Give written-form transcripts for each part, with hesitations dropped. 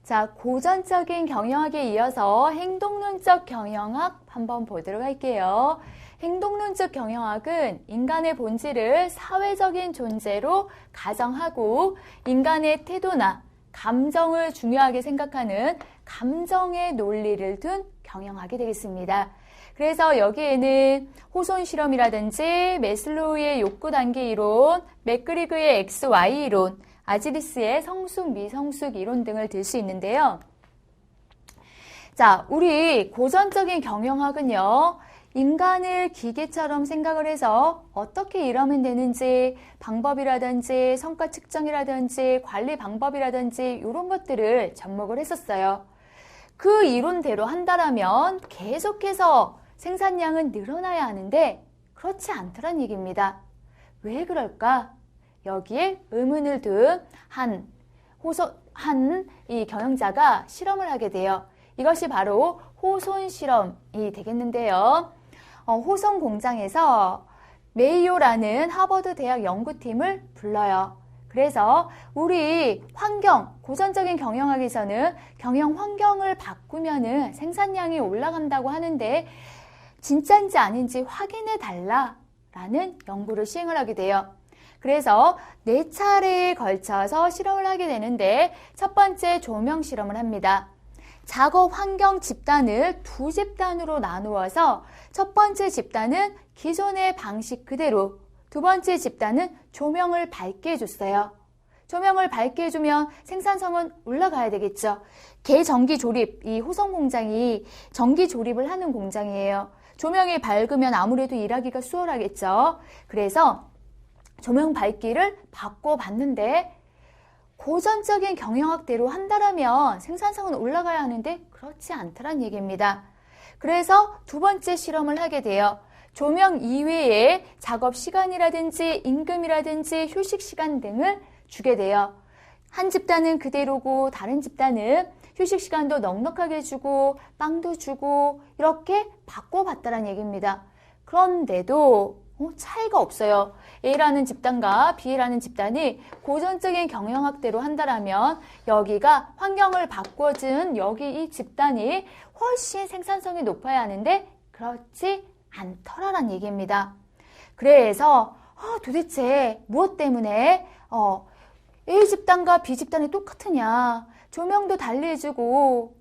자, 고전적인 경영학에 이어서 행동론적 경영학 한번 보도록 할게요. 행동론적 경영학은 인간의 본질을 사회적인 존재로 가정하고 인간의 태도나 감정을 중요하게 생각하는 감정의 논리를 둔 경영학이 되겠습니다. 그래서 여기에는 호손 실험이라든지 매슬로우의 욕구 단계 이론, 맥그리그의 XY 이론, 아지리스의 성숙, 미성숙 이론 등을 들 수 있는데요. 자, 우리 고전적인 경영학은요, 인간을 기계처럼 생각을 해서 어떻게 일하면 되는지 방법이라든지 성과 측정이라든지 관리 방법이라든지 이런 것들을 접목을 했었어요. 그 이론대로 한다라면 계속해서 생산량은 늘어나야 하는데 그렇지 않더란 얘기입니다. 왜 그럴까? 여기에 의문을 둔 이 경영자가 실험을 하게 돼요. 이것이 바로 호손 실험이 되겠는데요. 호손 공장에서 메이오라는 하버드 대학 연구팀을 불러요. 그래서 우리 고전적인 경영학에서는 경영 환경을 바꾸면은 생산량이 올라간다고 하는데 진짜인지 아닌지 확인해 달라라는 연구를 시행을 하게 돼요. 그래서 4차례에 걸쳐서 실험을 하게 되는데 첫 번째 조명 실험을 합니다. 작업 환경 집단을 2집단으로 나누어서 첫 번째 집단은 기존의 방식 그대로, 두 번째 집단은 조명을 밝게 해줬어요. 조명을 밝게 해주면 생산성은 올라가야 되겠죠. 개전기 조립, 이 호성 공장이 전기 조립을 하는 공장이에요. 조명이 밝으면 아무래도 일하기가 수월하겠죠. 그래서 조명 밝기를 바꿔봤는데 고전적인 경영학대로 한다면 생산성은 올라가야 하는데 그렇지 않더란 얘기입니다. 그래서 두 번째 실험을 하게 돼요. 조명 이외에 작업 시간이라든지 임금이라든지 휴식 시간 등을 주게 돼요. 한 집단은 그대로고 다른 집단은 휴식 시간도 넉넉하게 주고 빵도 주고 이렇게 바꿔봤다는 얘기입니다. 그런데도 차이가 없어요. A라는 집단과 B라는 집단이 고전적인 경영학대로 한다면 여기가 환경을 바꿔준 여기 이 집단이 훨씬 생산성이 높아야 하는데 그렇지 않더라란 얘기입니다. 그래서 도대체 무엇 때문에 A 집단과 B 집단이 똑같으냐, 조명도 달리 해주고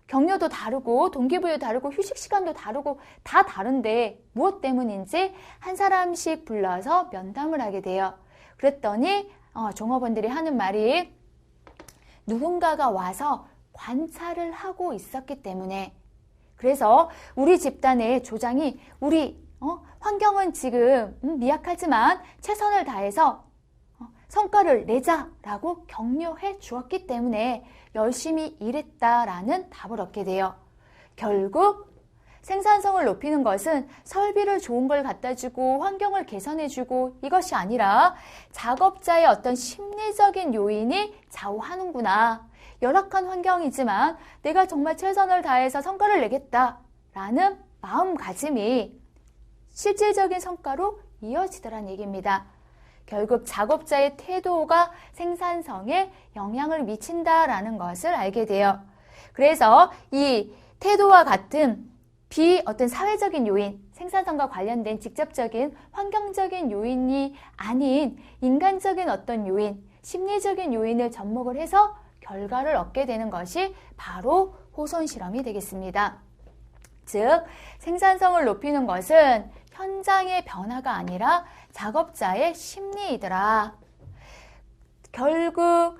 격려도 다르고 동기부여도 다르고 휴식 시간도 다르고 다 다른데 무엇 때문인지 한 사람씩 불러서 면담을 하게 돼요. 그랬더니 종업원들이 하는 말이 누군가가 와서 관찰을 하고 있었기 때문에, 그래서 우리 집단의 조장이 우리 환경은 지금 미약하지만 최선을 다해서 성과를 내자라고 격려해 주었기 때문에 열심히 일했다라는 답을 얻게 돼요. 결국 생산성을 높이는 것은 설비를 좋은 걸 갖다 주고 환경을 개선해 주고 이것이 아니라 작업자의 어떤 심리적인 요인이 좌우하는구나. 열악한 환경이지만 내가 정말 최선을 다해서 성과를 내겠다라는 마음가짐이 실질적인 성과로 이어지더란 얘기입니다. 결국 작업자의 태도가 생산성에 영향을 미친다라는 것을 알게 돼요. 그래서 이 태도와 같은 어떤 사회적인 요인, 생산성과 관련된 직접적인 환경적인 요인이 아닌 인간적인 어떤 요인, 심리적인 요인을 접목을 해서 결과를 얻게 되는 것이 바로 호손 실험이 되겠습니다. 즉, 생산성을 높이는 것은 현장의 변화가 아니라 작업자의 심리이더라. 결국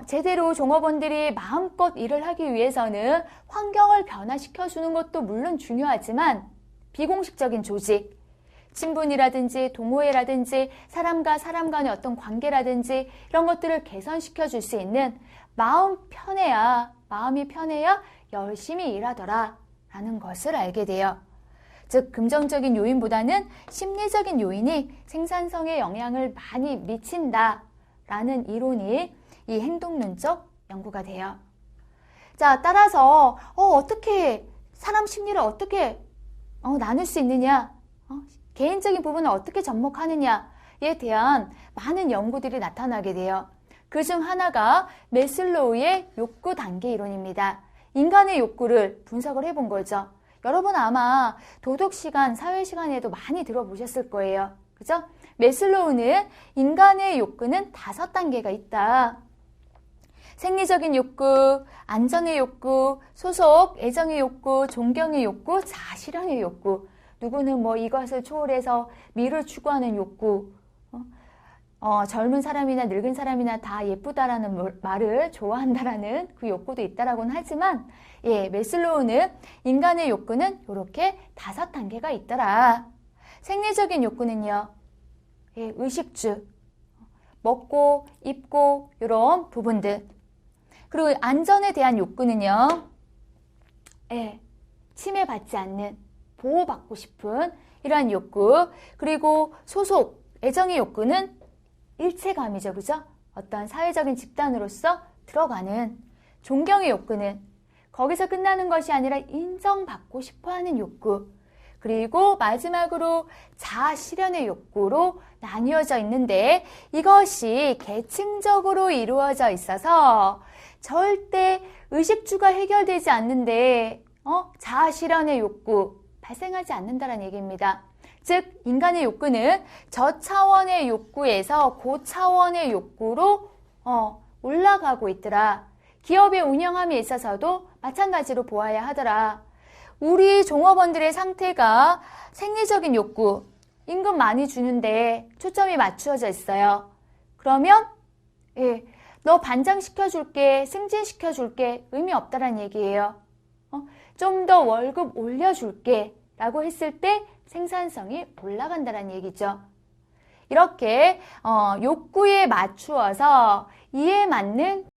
제대로 종업원들이 마음껏 일을 하기 위해서는 환경을 변화시켜주는 것도 물론 중요하지만 비공식적인 조직, 친분이라든지 동호회라든지 사람과 사람 간의 어떤 관계라든지 이런 것들을 개선시켜 줄 수 있는 마음이 편해야 열심히 일하더라 라는 것을 알게 돼요. 즉 금전적인 요인보다는 심리적인 요인이 생산성에 영향을 많이 미친다라는 이론이 이 행동론적 연구가 돼요. 자, 따라서 어떻게 사람 심리를 어떻게 나눌 수 있느냐, 개인적인 부분을 어떻게 접목하느냐에 대한 많은 연구들이 나타나게 돼요. 그중 하나가 매슬로우의 욕구 단계 이론입니다. 인간의 욕구를 분석을 해본 거죠. 여러분 아마 도덕 시간, 사회 시간에도 많이 들어보셨을 거예요. 그죠? 매슬로우는 인간의 욕구는 5단계가 있다. 생리적인 욕구, 안전의 욕구, 소속, 애정의 욕구, 존경의 욕구, 자아실현의 욕구. 누구는 뭐 이것을 초월해서 미를 추구하는 욕구. 젊은 사람이나 늙은 사람이나 다 예쁘다라는 말을 좋아한다라는 그 욕구도 있다라고는 하지만, 예, 매슬로우는 인간의 욕구는 이렇게 5단계가 있더라. 생리적인 욕구는요, 예, 의식주, 먹고, 입고, 이런 부분들. 그리고 안전에 대한 욕구는요, 예, 침해받지 않는, 보호받고 싶은 이러한 욕구. 그리고 소속, 애정의 욕구는 일체감이죠. 그죠? 어떤 사회적인 집단으로서 들어가는. 존경의 욕구는 거기서 끝나는 것이 아니라 인정받고 싶어하는 욕구. 그리고 마지막으로 자아 실현의 욕구로 나뉘어져 있는데, 이것이 계층적으로 이루어져 있어서 절대 의식주가 해결되지 않는데 자아 실현의 욕구 발생하지 않는다는 얘기입니다. 즉 인간의 욕구는 저차원의 욕구에서 고차원의 욕구로 올라가고 있더라. 기업의 운영함에 있어서도 마찬가지로 보아야 하더라. 우리 종업원들의 상태가 생리적인 욕구, 임금 많이 주는데 초점이 맞추어져 있어요. 그러면 예, 너 반장시켜줄게, 승진시켜줄게, 의미 없다라는 얘기예요. 좀 더 월급 올려줄게 라고 했을 때 생산성이 올라간다는 얘기죠. 이렇게 욕구에 맞추어서 이에 맞는